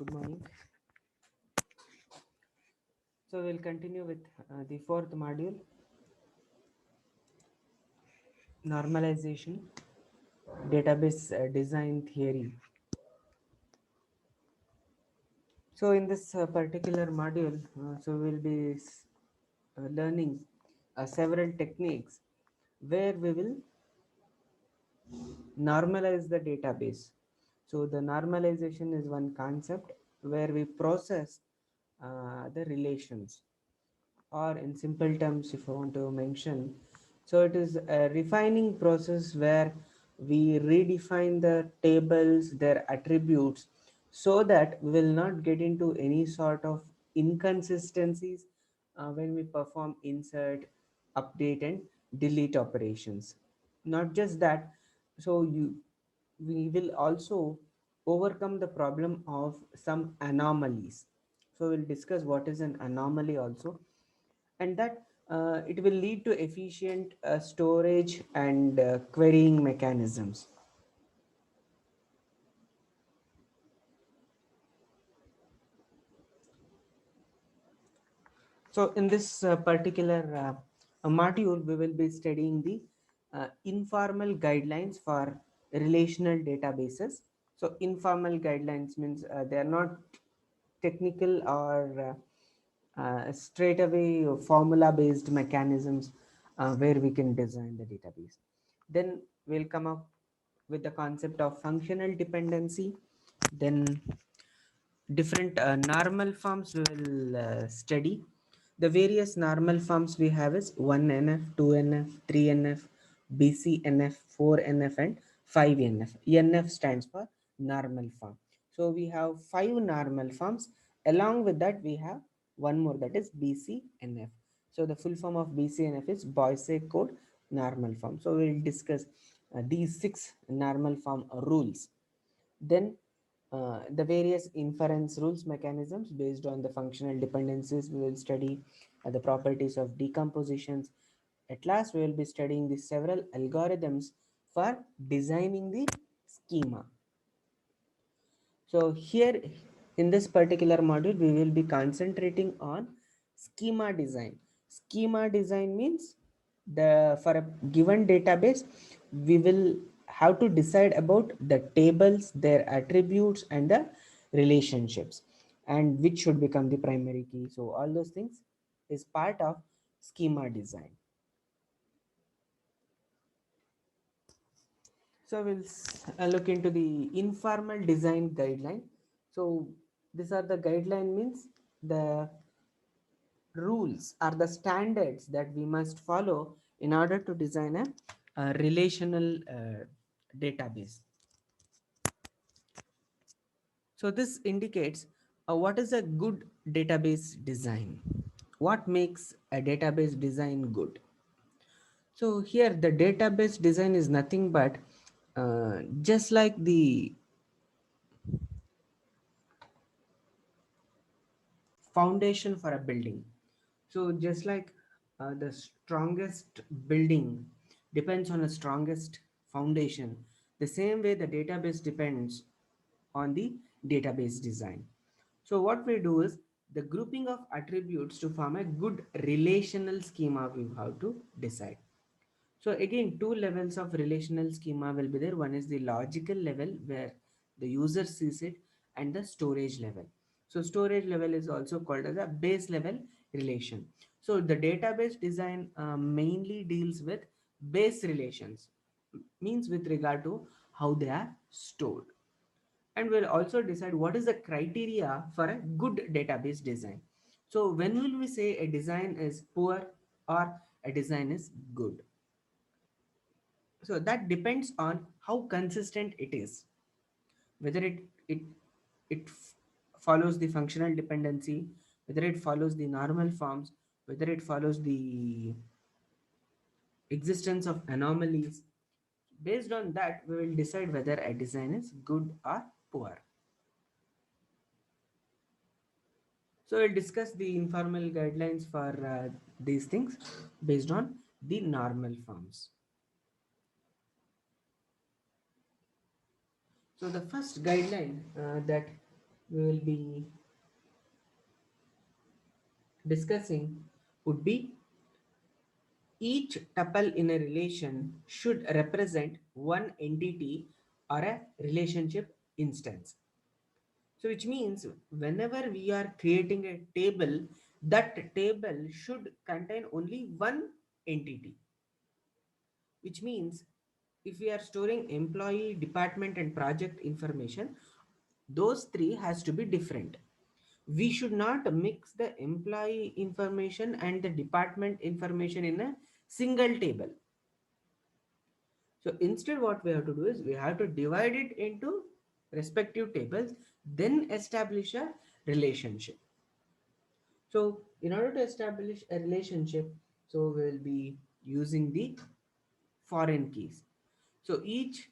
Good morning. So we'll continue with the fourth module, normalization, database design theory. So in this particular module, so we'll be learning several techniques where we will normalize the database. So the normalization is one concept where we process the relations, or in simple terms, if I want to mention, so it is a refining process where we redefine the tables, their attributes, so that we will not get into any sort of inconsistencies when we perform insert, update, and delete operations. Not just that, so we will also overcome the problem of some anomalies. So we'll discuss what is an anomaly also, and that it will lead to efficient storage and querying mechanisms. So in this particular module, we will be studying the informal guidelines for relational databases. So informal guidelines means they are not technical or straight away formula based mechanisms where we can design the database. Then we'll come up with the concept of functional dependency. Then different normal forms we will study. The various normal forms we have is 1NF, 2NF, 3NF, BCNF, 4NF, and 5NF. NF stands for normal form. So we have five normal forms. Along with that, we have one more, that is BCNF. So the full form of BCNF is Boyce code normal form. So we'll discuss these six normal form rules. Then the various inference rules mechanisms based on the functional dependencies. We will study the properties of decompositions. At last, we will be studying the several algorithms for designing the schema. So here in this particular module, we will be concentrating on schema design. Schema design means the for a given database, we will have to decide about the tables, their attributes, and the relationships, and which should become the primary key. So all those things is part of schema design. So we'll look into the informal design guideline. So these are the guideline means the rules are the standards that we must follow in order to design a relational database. So this indicates what is a good database design. What makes a database design good? So here the database design is nothing but just like the foundation for a building. So just like the strongest building depends on a strongest foundation, the same way the database depends on the database design. So what we do is the grouping of attributes to form a good relational schema we have to decide. So again, two levels of relational schema will be there. One is the logical level where the user sees it, and the storage level. So storage level is also called as a base level relation. So the database design mainly deals with base relations, means with regard to how they are stored. And we'll also decide what is the criteria for a good database design. So when will we say a design is poor or a design is good? So that depends on how consistent it is, whether it follows the functional dependency, whether it follows the normal forms, whether it follows the existence of anomalies. Based on that, we will decide whether a design is good or poor. So we'll discuss the informal guidelines for these things based on the normal forms. So the first guideline that we will be discussing would be each tuple in a relation should represent one entity or a relationship instance. So, which means whenever we are creating a table, that table should contain only one entity. Which means if we are storing employee, department, and project information, those three has to be different. We should not mix the employee information and the department information in a single table. So instead, what we have to do is we have to divide it into respective tables, then establish a relationship. So in order to establish a relationship, so we'll be using the foreign keys. So each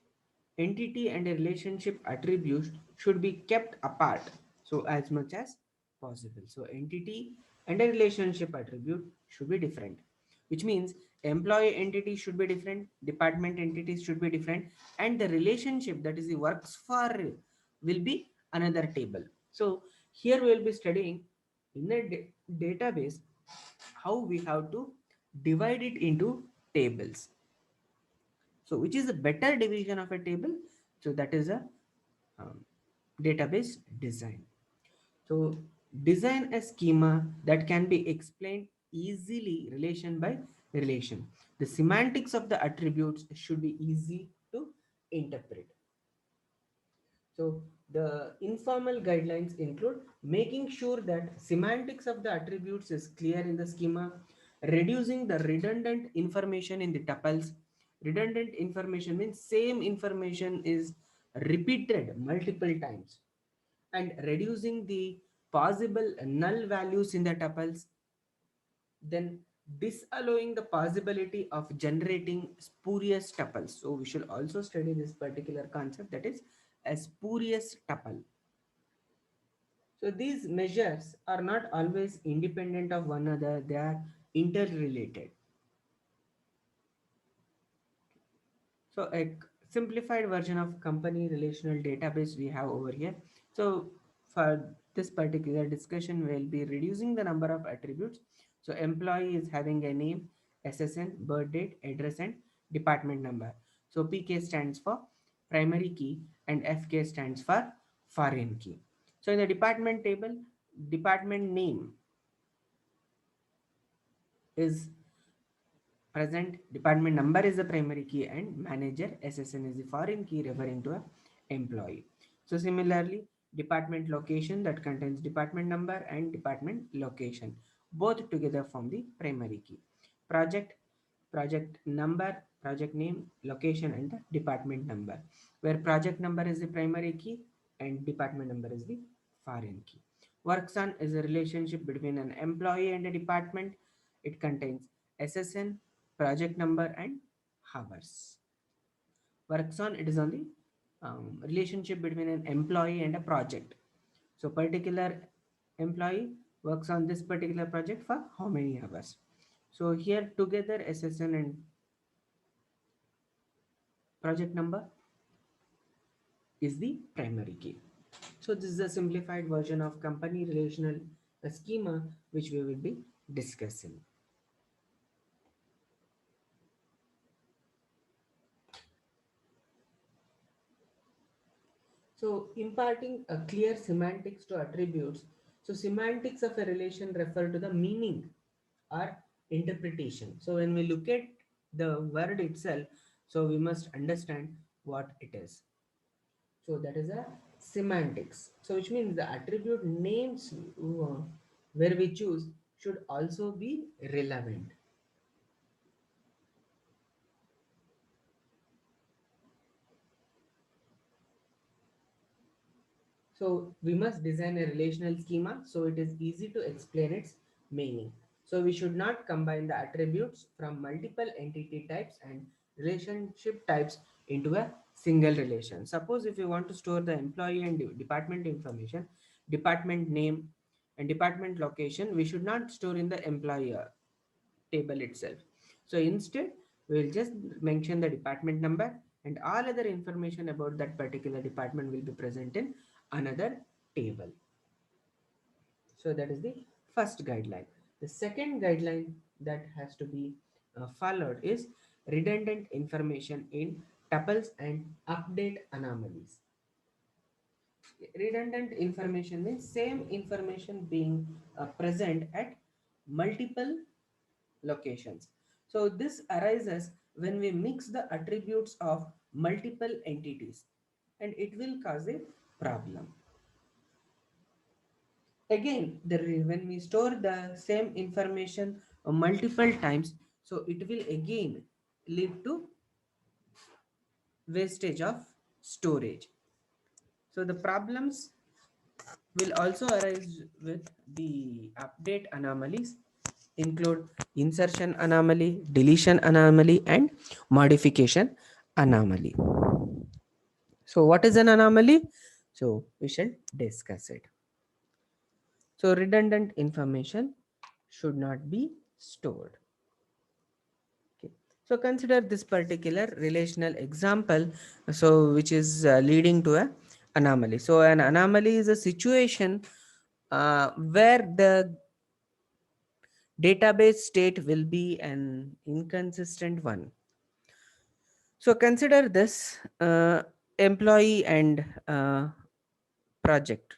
entity and a relationship attribute should be kept apart. So as much as possible. So entity and a relationship attribute should be different, which means employee entity should be different, department entities should be different, and the relationship that is the works for will be another table. So here we will be studying in a database how we have to divide it into tables. So which is a better division of a table? So that is a um, database design. So design a schema that can be explained easily relation by relation. The semantics of the attributes should be easy to interpret. So the informal guidelines include making sure that semantics of the attributes is clear in the schema, reducing the redundant information in the tuples. Redundant information means same information is repeated multiple times, and reducing the possible null values in the tuples, then disallowing the possibility of generating spurious tuples. So we should also study this particular concept, that is a spurious tuple. So these measures are not always independent of one another, they are interrelated. So a simplified version of company relational database we have over here. So for this particular discussion, we'll be reducing the number of attributes. So employee is having a name, SSN, birth date, address, and department number. So PK stands for primary key and FK stands for foreign key. So in the department table, department name is present, department number is the primary key, and manager SSN is the foreign key referring to a employee. So similarly, department location that contains department number and department location, both together form the primary key. Project, project number, project name, location, and the department number, where project number is the primary key and department number is the foreign key. Works on is a relationship between an employee and a department. It contains SSN, project number, and hours. Works on, it is on the relationship between an employee and a project. So particular employee works on this particular project for how many hours. So here together SSN and project number is the primary key. So this is a simplified version of company relational schema which we will be discussing. So imparting a clear semantics to attributes. So semantics of a relation refer to the meaning or interpretation. So when we look at the word itself, so we must understand what it is. So that is a semantics. So which means the attribute names where we choose should also be relevant. So we must design a relational schema so it is easy to explain its meaning. So we should not combine the attributes from multiple entity types and relationship types into a single relation. Suppose if you want to store the employee and department information, department name and department location, we should not store in the employer table itself. So instead, we will just mention the department number and all other information about that particular department will be present in another table. So that is the first guideline. The second guideline that has to be followed is redundant information in tuples and update anomalies. Redundant information means same information being present at multiple locations. So this arises when we mix the attributes of multiple entities, and it will cause a problem. Again, when we store the same information multiple times, so it will again lead to wastage of storage. So the problems will also arise with the update anomalies, include insertion anomaly, deletion anomaly, and modification anomaly. So what is an anomaly? So we shall discuss it. So redundant information should not be stored. Okay. So consider this particular relational example, so which is leading to a anomaly. So an anomaly is a situation where the database state will be an inconsistent one. So consider this employee and project.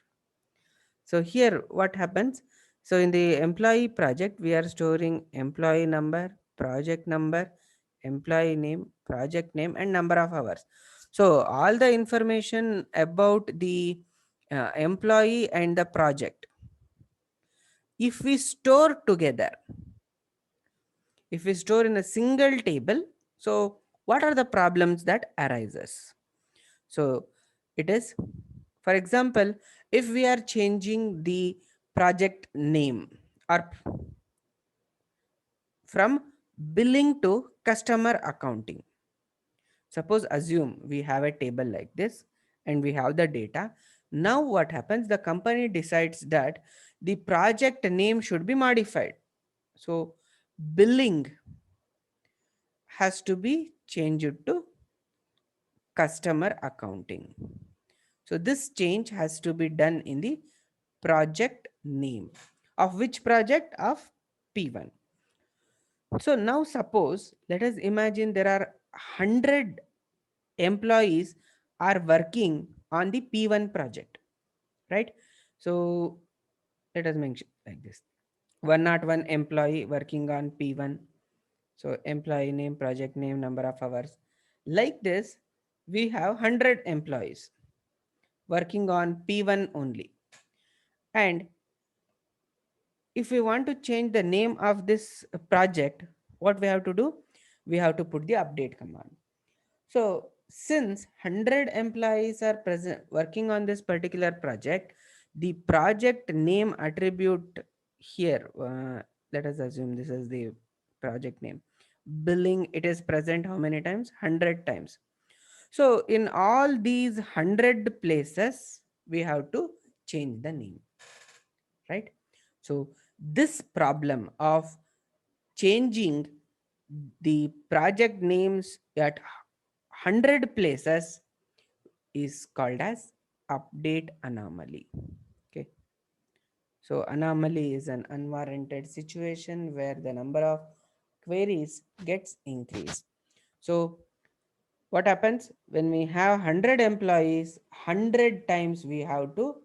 So here what happens? So in the employee project, we are storing employee number, project number, employee name, project name, and number of hours. So all the information about the employee and the project, if we store together, if we store in a single table, so what are the problems that arises? So it is, for example, if we are changing the project name or from billing to customer accounting. Suppose assume we have a table like this and we have the data. Now what happens? The company decides that the project name should be modified. So billing has to be changed to customer accounting. So this change has to be done in the project name. Of which project? Of P1. So now suppose, let us imagine there are 100 employees are working on the P1 project, right? So let us mention like this. 101 employee working on P1. So employee name, project name, number of hours. Like this, we have 100 employees working on P1 only. And if we want to change the name of this project, what we have to do? We have to put the update command. So since 100 employees are present working on this particular project, the project name attribute here, let us assume this is the project name. Billing, it is present how many times? 100 times. So in all these 100 places, we have to change the name, right? So this problem of changing the project names at 100 places is called as update anomaly. Okay. So anomaly is an unwarranted situation where the number of queries gets increased. So what happens when we have 100 employees? 100 times we have to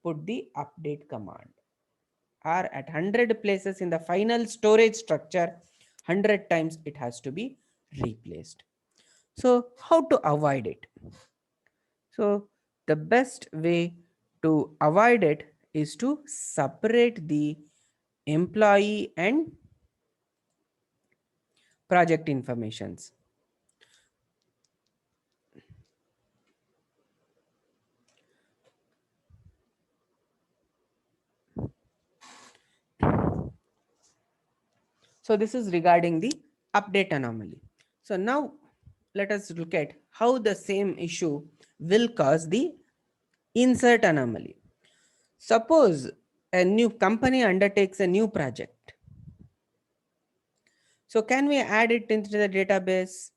put the update command, or at 100 places in the final storage structure, 100 times it has to be replaced. So how to avoid it? So the best way to avoid it is to separate the employee and project informations. So this is regarding the update anomaly. So now let us look at how the same issue will cause the insert anomaly. Suppose a new company undertakes a new project. So can we add it into the database?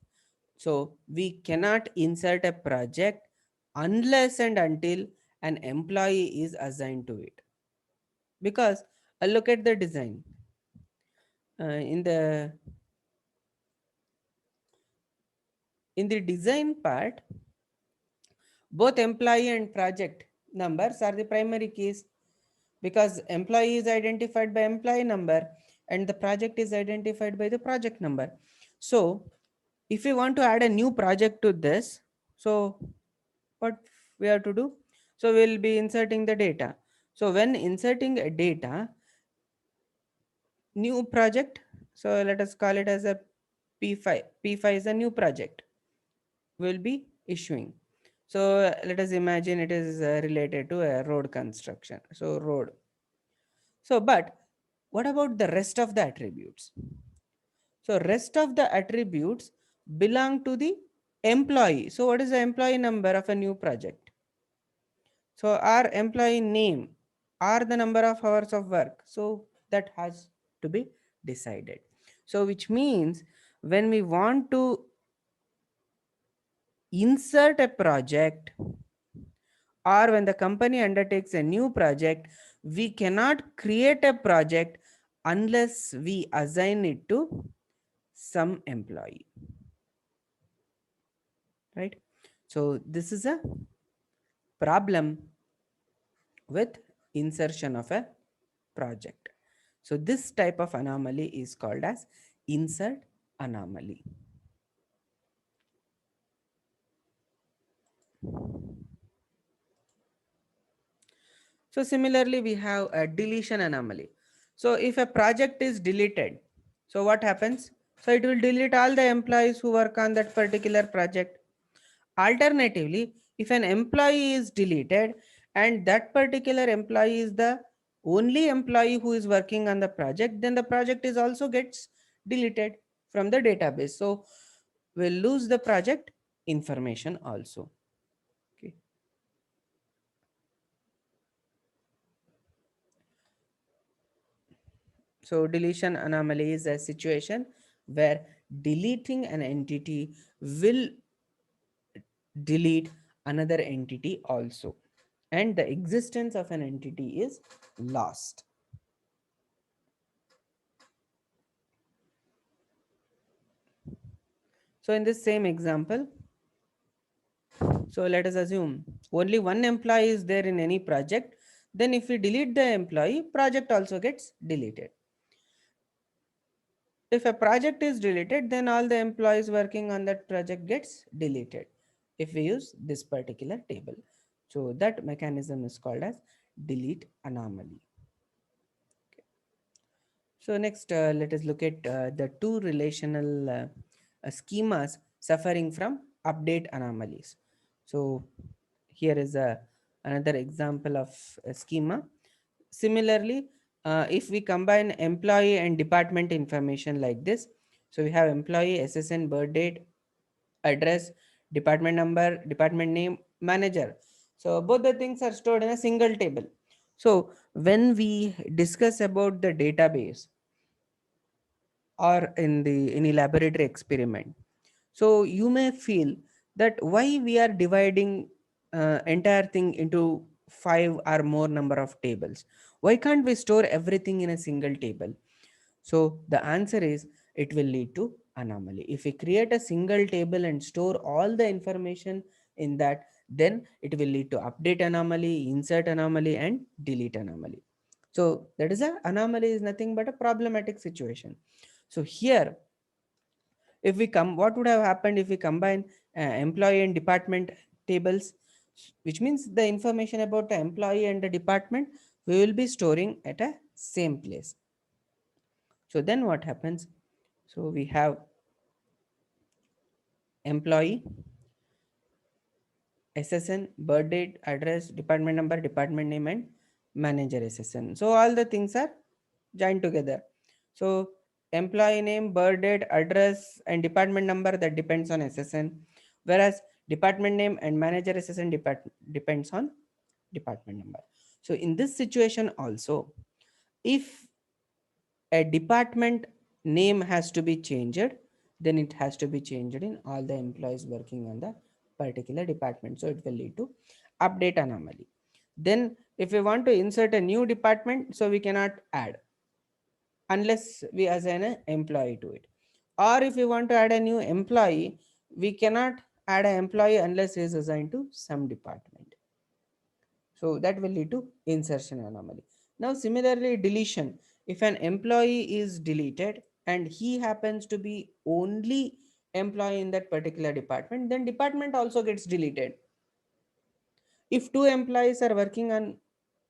So we cannot insert a project unless and until an employee is assigned to it. Because look at the design. In the design part, both employee and project numbers are the primary keys, because employee is identified by employee number and the project is identified by the project number. So if we want to add a new project to this, so what we have to do? So we'll be inserting the data. So when inserting a data, new project, so let us call it as a P5. P5 is a new project will be issuing. So let us imagine it is related to a road construction. So road. So but what about the rest of the attributes? So rest of the attributes belong to the employee. So what is the employee number of a new project? So our employee name or the number of hours of work. So that has to be decided. So which means when we want to insert a project, or when the company undertakes a new project, we cannot create a project unless we assign it to some employee, right? So this is a problem with insertion of a project. So this type of anomaly is called as insert anomaly. So similarly, we have a deletion anomaly. So if a project is deleted, so what happens? So it will delete all the employees who work on that particular project. Alternatively, if an employee is deleted and that particular employee is the only employee who is working on the project, then the project is also gets deleted from the database. So we'll lose the project information also. Okay. So deletion anomaly is a situation where deleting an entity will delete another entity also, and the existence of an entity is lost. So in this same example, so let us assume only one employee is there in any project. Then if we delete the employee, project also gets deleted. If a project is deleted, then all the employees working on that project gets deleted if we use this particular table. So that mechanism is called as delete anomaly. So next, let us look at the two relational schemas suffering from update anomalies. So here is another example of a schema. Similarly, if we combine employee and department information like this, so we have employee, SSN, birth date, address, department number, department name, manager. So both the things are stored in a single table. So when we discuss about the database or in the any laboratory experiment, so you may feel that why we are dividing entire thing into five or more number of tables. Why can't we store everything in a single table? So the answer is it will lead to anomaly. If we create a single table and store all the information in that, then it will lead to update anomaly, insert anomaly, and delete anomaly. So that is a anomaly is nothing but a problematic situation. So here, if we come, what would have happened if we combine employee and department tables, which means the information about the employee and the department we will be storing at a same place. So then what happens? So we have employee, SSN, birth date, address, department number, department name, and manager SSN. So all the things are joined together. So employee name, birth date, address, and department number that depends on SSN, whereas department name and manager SSN depends on department number. So in this situation also, if a department name has to be changed, then it has to be changed in all the employees working on the particular department. So it will lead to update anomaly. Then if we want to insert a new department, so we cannot add unless we assign an employee to it. Or if we want to add a new employee, we cannot add an employee unless he is assigned to some department. So that will lead to insertion anomaly. Now similarly deletion. If an employee is deleted and he happens to be only employee in that particular department, then department also gets deleted. If two employees are working on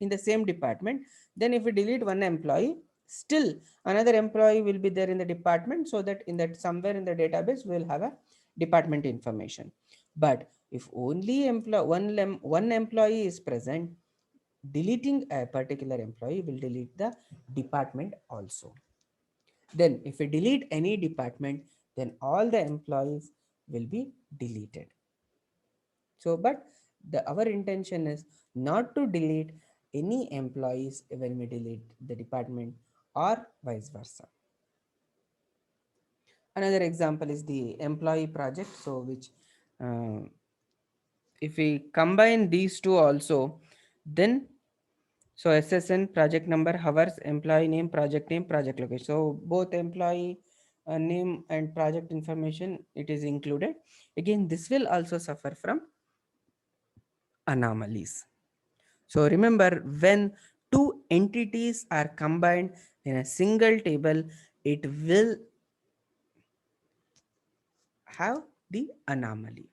in the same department, then if we delete one employee, still another employee will be there in the department, so that in that somewhere in the database we will have a department information. But if only one employee is present, deleting a particular employee will delete the department also. Then if we delete any department, then all the employees will be deleted. So, but our intention is not to delete any employees when we delete the department, or vice versa. Another example is the employee project. So, which uh, if we combine these two also, then so SSN, project number, hours, employee name, project location. So both employee name and project information it is included. Again, this will also suffer from anomalies. So remember, when two entities are combined in a single table, it will have the anomaly.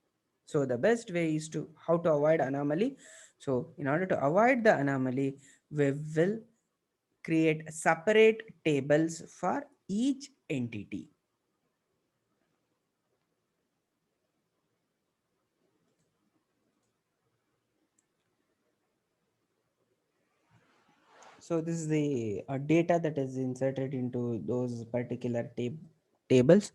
So the best way is to how to avoid anomaly. So in order to avoid the anomaly, we will create separate tables for each entity. So this is the data that is inserted into those particular tables.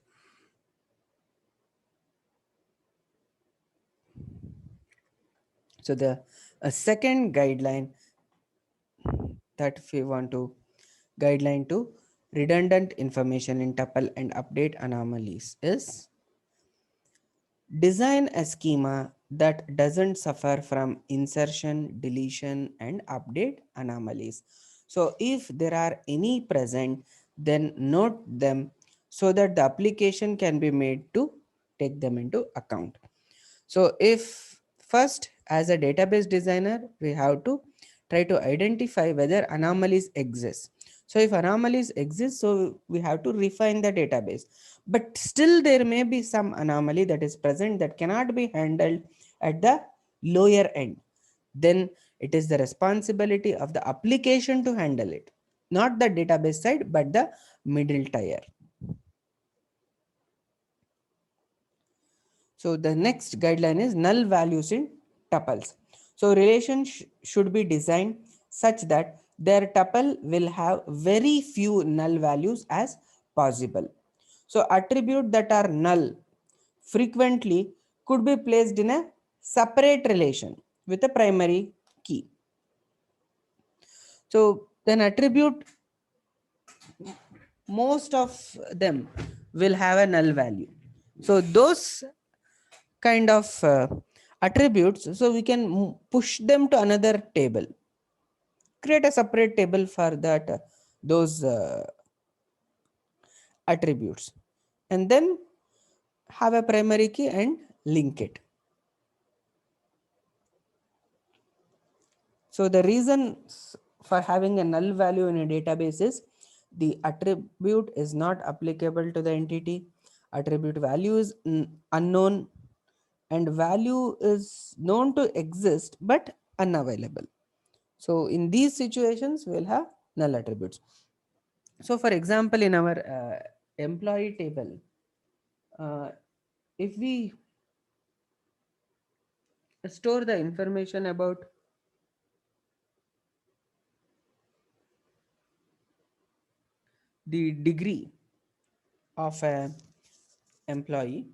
So the second guideline that we want to guideline to redundant information in tuple and update anomalies is design a schema that doesn't suffer from insertion, deletion, and update anomalies. So, if there are any present, then note them so that the application can be made to take them into account. So, if first, as a database designer, we have to try to identify whether anomalies exist. So, if anomalies exist, so we have to refine the database. But still, there may be some anomaly that is present that cannot be handled at the lower end. Then it is the responsibility of the application to handle it, not the database side, but the middle tier. So the next guideline is null values in tuples. So relations should be designed such that their tuple will have very few null values as possible. So attributes that are null frequently could be placed in a separate relation with a primary key. So then attribute, most of them will have a null value. So those kind of attributes, so we can push them to another table, create a separate table for that those attributes, and then have a primary key and link it. So the reason for having a null value in a database is the attribute is not applicable to the entity, attribute value is unknown, and value is known to exist but unavailable. So in these situations, we'll have null attributes. So for example, in our employee table, uh, if we store the information about the degree of a employee,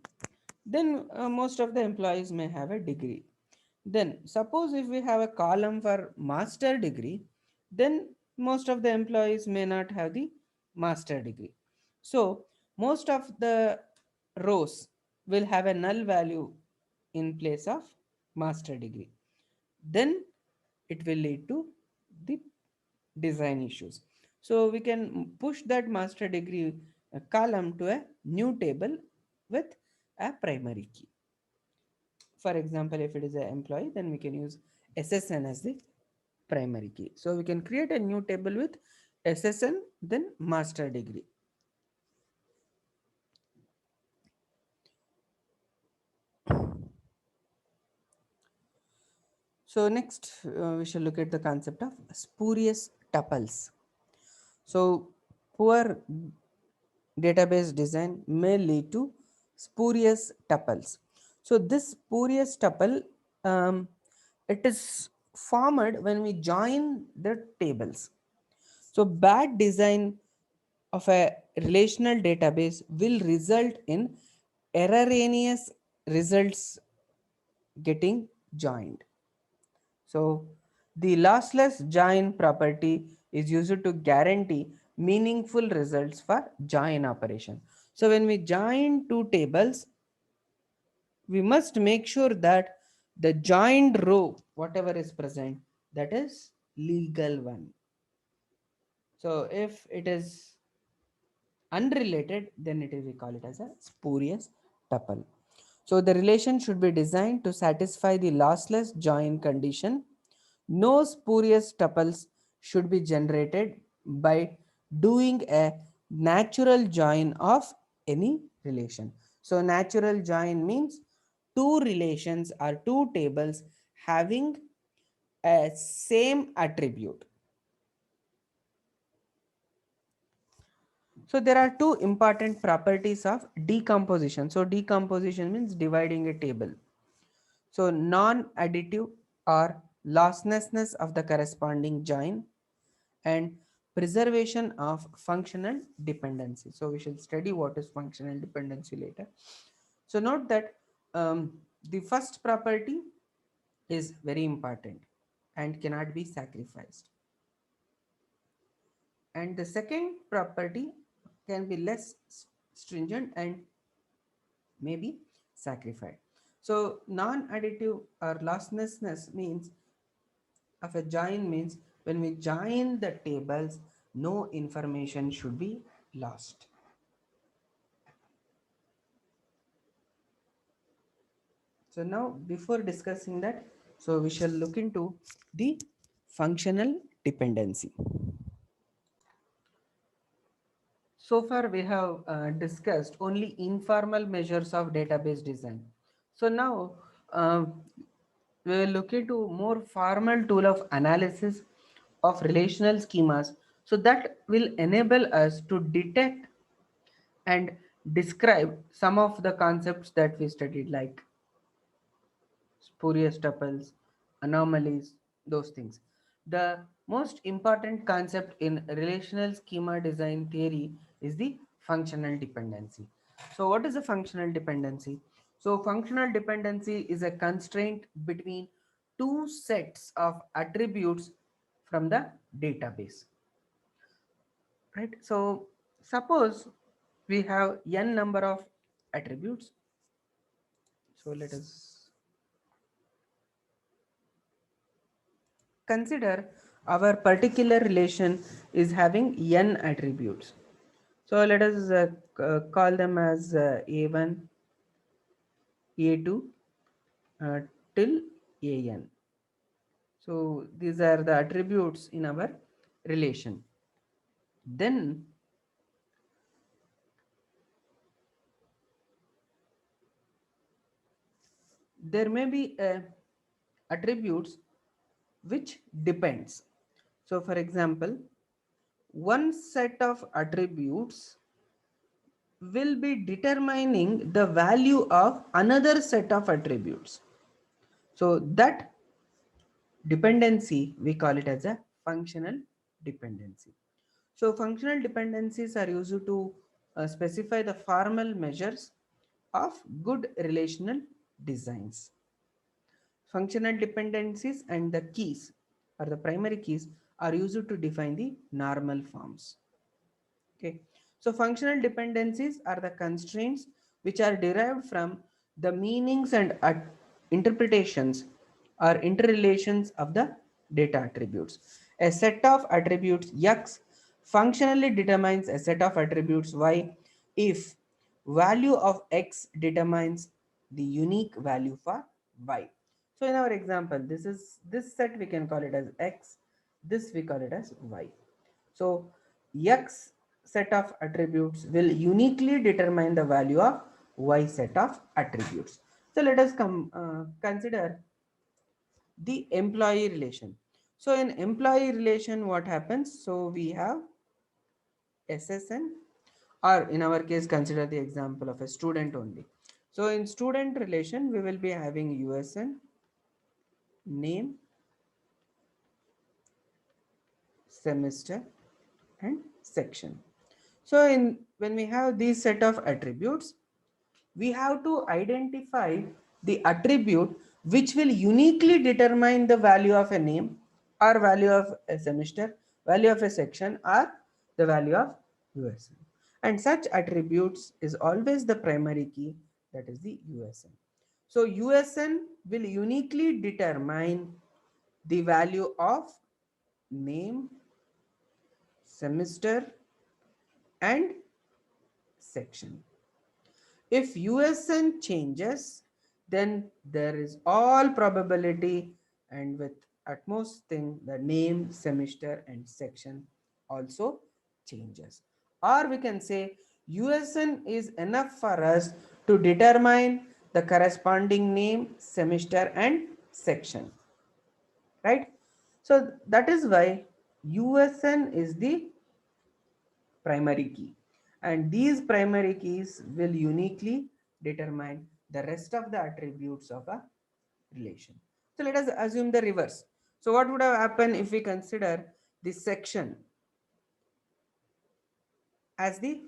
then most of the employees may have a degree. Then suppose if we have a column for master degree, then most of the employees may not have the master degree. So most of the rows will have a null value in place of master degree. Then it will lead to the design issues. So we can push that master degree column to a new table with a primary key. For example, if it is an employee, then we can use SSN as the primary key. So we can create a new table with SSN, then master degree. So next, we shall look at the concept of spurious tuples. So poor database design may lead to spurious tuples. So this spurious tuple, it is formed when we join the tables. So bad design of a relational database will result in erroneous results getting joined. So the lossless join property is used to guarantee meaningful results for join operation. So when we join two tables, we must make sure that the joined row, whatever is present, that is legal one. So if it is unrelated, then it is, we call it as a spurious tuple. So the relation should be designed to satisfy the lossless join condition. No spurious tuples should be generated by doing a natural join of any relation. So natural join means two relations or two tables having a same attribute. So there are two important properties of decomposition. So decomposition means dividing a table. So non-additive or losslessness of the corresponding join, and preservation of functional dependency. So we shall study what is functional dependency later. So note that the first property is very important and cannot be sacrificed. And the second property can be less stringent and may be sacrificed. So non-additive or losslessness means of a join means when we join the tables, no information should be lost. So now before discussing that, so we shall look into the functional dependency. So far we have discussed only informal measures of database design. So now uh, we will look into more formal tool of analysis of relational schemas, so that will enable us to detect and describe some of the concepts that we studied, like spurious tuples, anomalies, those things. The most important concept in relational schema design theory is the functional dependency. So, what is a functional dependency? So, functional dependency is a constraint between two sets of attributes from the database. Right? So, suppose we have n number of attributes. So, let us consider our particular relation is having n attributes. So let us call them as a1, a2 till an. So these are the attributes in our relation. Then there may be attributes which depends. So for example, one set of attributes will be determining the value of another set of attributes. So that dependency, we call it as a functional dependency. So functional dependencies are used to specify the formal measures of good relational designs. Functional dependencies and the keys, or the primary keys, are used to define the normal forms. Okay. So functional dependencies are the constraints which are derived from the meanings and interpretations or interrelations of the data attributes. A set of attributes X functionally determines a set of attributes Y if value of X determines the unique value for Y. So in our example, this set we can call it as X, this we call it as Y. So X set of attributes will uniquely determine the value of Y set of attributes. So let us consider the employee relation. So in employee relation, what happens? So we have SSN, or in our case, consider the example of a student only. So in student relation, we will be having USN, name, semester, and section. So in when we have these set of attributes, we have to identify the attribute which will uniquely determine the value of a name, or value of a semester, value of a section, or the value of USN. And such attributes is always the primary key, that is the USN. So USN will uniquely determine the value of name, semester, and section. If USN changes, then there is all probability, and with utmost thing, the name, semester, and section also changes. Or we can say USN is enough for us to determine the corresponding name, semester, and section, right? So that is why USN is the primary key, and these primary keys will uniquely determine the rest of the attributes of a relation. So let us assume the reverse. So what would have happened if we consider the section as the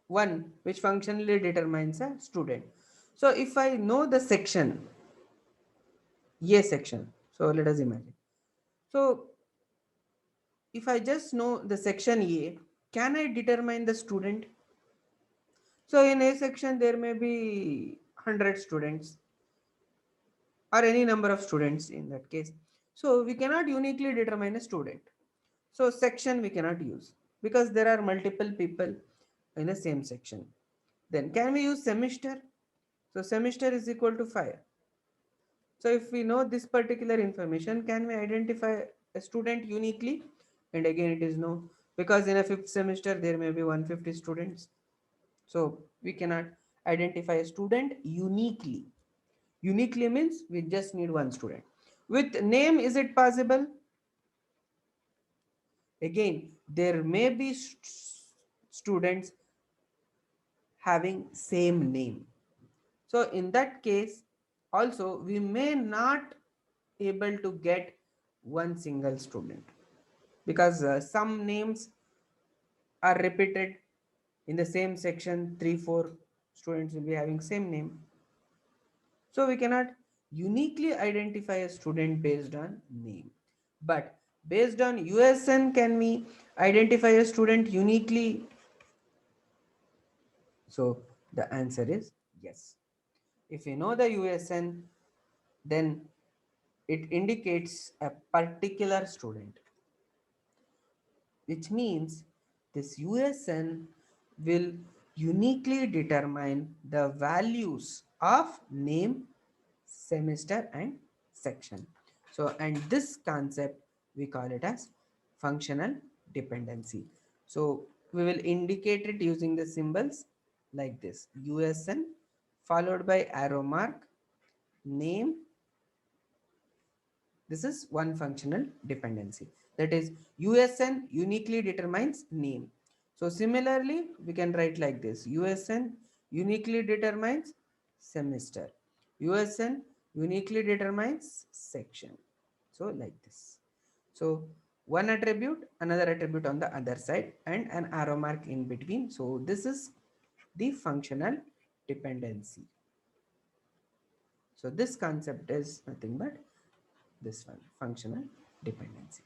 one which functionally determines a student? So if I know the section, A section, so let us imagine, so if I just know the section A, can I determine the student? So in A section, there may be 100 students, or any number of students in that case. So we cannot uniquely determine a student. So section we cannot use because there are multiple people in the same section. Then can we use semester? So semester is equal to 5. So if we know this particular information, can we identify a student uniquely? And again, it is no, because in a fifth semester there may be 150 students. So we cannot identify a student uniquely. Uniquely means we just need one student. With name, is it possible? Again, there may be students having same name. So in that case, also we may not able to get one single student, because some names are repeated in the same section. 3 4 students will be having same name. So we cannot uniquely identify a student based on name. But based on USN, can we identify a student uniquely? So the answer is yes. If we know the USN, then it indicates a particular student, which means this USN will uniquely determine the values of name, semester, and section. So, and this concept we call it as functional dependency. So, we will indicate it using the symbols like this: USN followed by arrow mark, name. This is one functional dependency. That is, USN uniquely determines name. So similarly, we can write like this: USN uniquely determines semester. USN uniquely determines section. So like this. So one attribute, another attribute on the other side, and an arrow mark in between. So this is the functional dependency. So this concept is nothing but this one, functional dependency.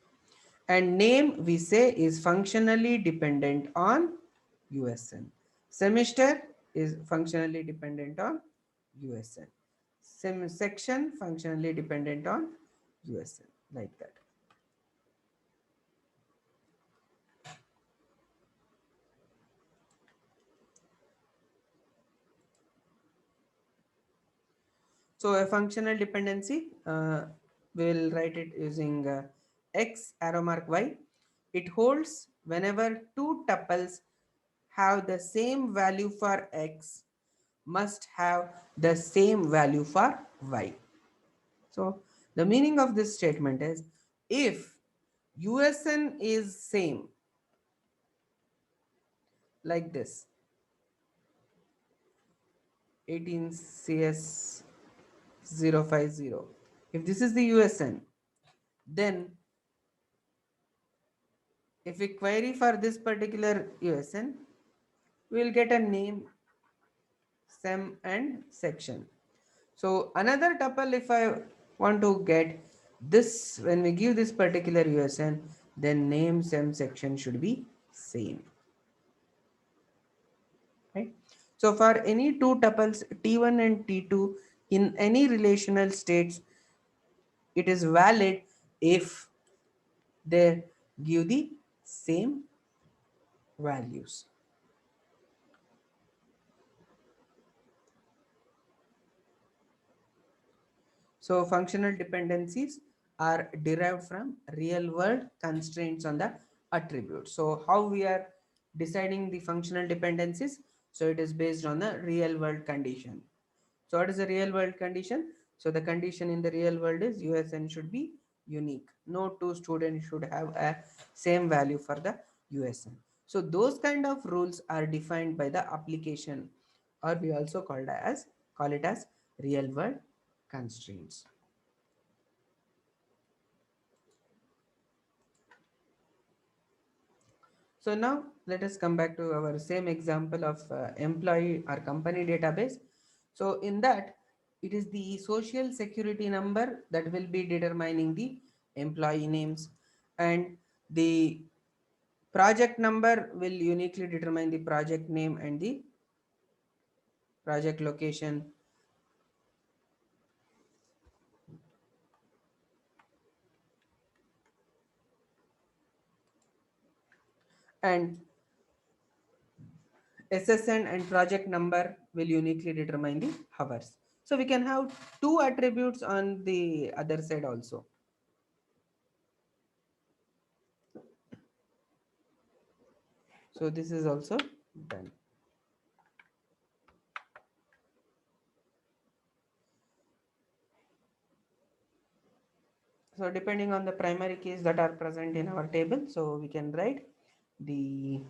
And name we say is functionally dependent on USN. Semester is functionally dependent on USN. Section functionally dependent on USN, like that. So a functional dependency, we will write it using x arrow mark y. It holds whenever two tuples have the same value for x must have the same value for y. So the meaning of this statement is if USN is same like this 18CS050, if this is the USN, then if we query for this particular USN, we will get a name, sem and section. So another tuple, if I want to get this, when we give this particular USN, then name, sem, section should be same, right? So for any two tuples T1 and T2 in any relational states, it is valid if they give the same values. So functional dependencies are derived from real world constraints on the attribute. So how we are deciding the functional dependencies? So it is based on the real world condition. So what is the real world condition? So the condition in the real world is USN should be unique. No two students should have a same value for the USN. So those kind of rules are defined by the application, or we also call it as real world constraints. So now let us come back to our same example of employee or company database. So in that, it is the social security number that will be determining the employee names, and the project number will uniquely determine the project name and the project location, and SSN and project number will uniquely determine the hours. So we can have two attributes on the other side also. So this is also done. So depending on the primary keys that are present in our table, so we can write the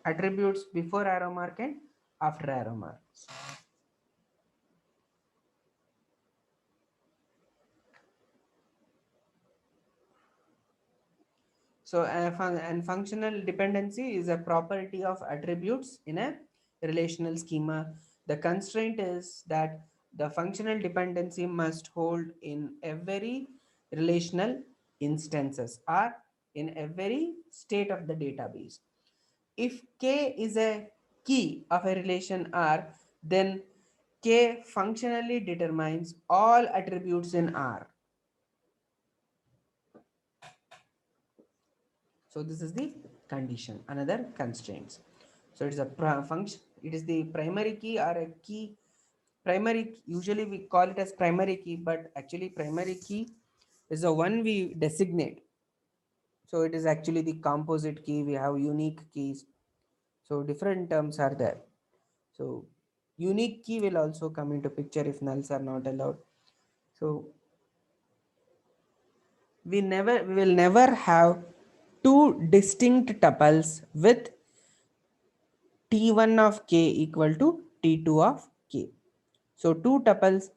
attributes before arrow mark and after arrow marks. So and functional dependency is a property of attributes in a relational schema. The constraint is that the functional dependency must hold in every relational instances or in every state of the database. If K is a key of a relation R, then K functionally determines all attributes in R. So this is the condition, another constraints. So it is a function, it is the primary key or a key. Primary, usually we call it as primary key, but actually primary key is the one we designate. So it is actually the composite key. We have unique keys. So different terms are there. So unique key will also come into picture if nulls are not allowed. So we will never have two distinct tuples with T1 of k equal to T2 of k. So two tuples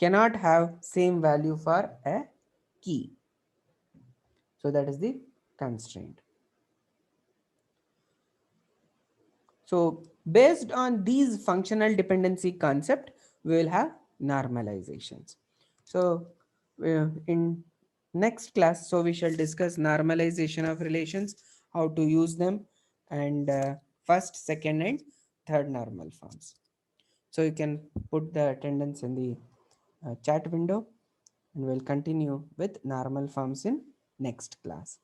cannot have same value for a key. So that is the constraint. So based on these functional dependency concept, we will have normalizations. So in next class, so we shall discuss normalization of relations, how to use them, and first, second, and third normal forms. So you can put the attendance in the chat window, and we'll continue with normal forms in next class.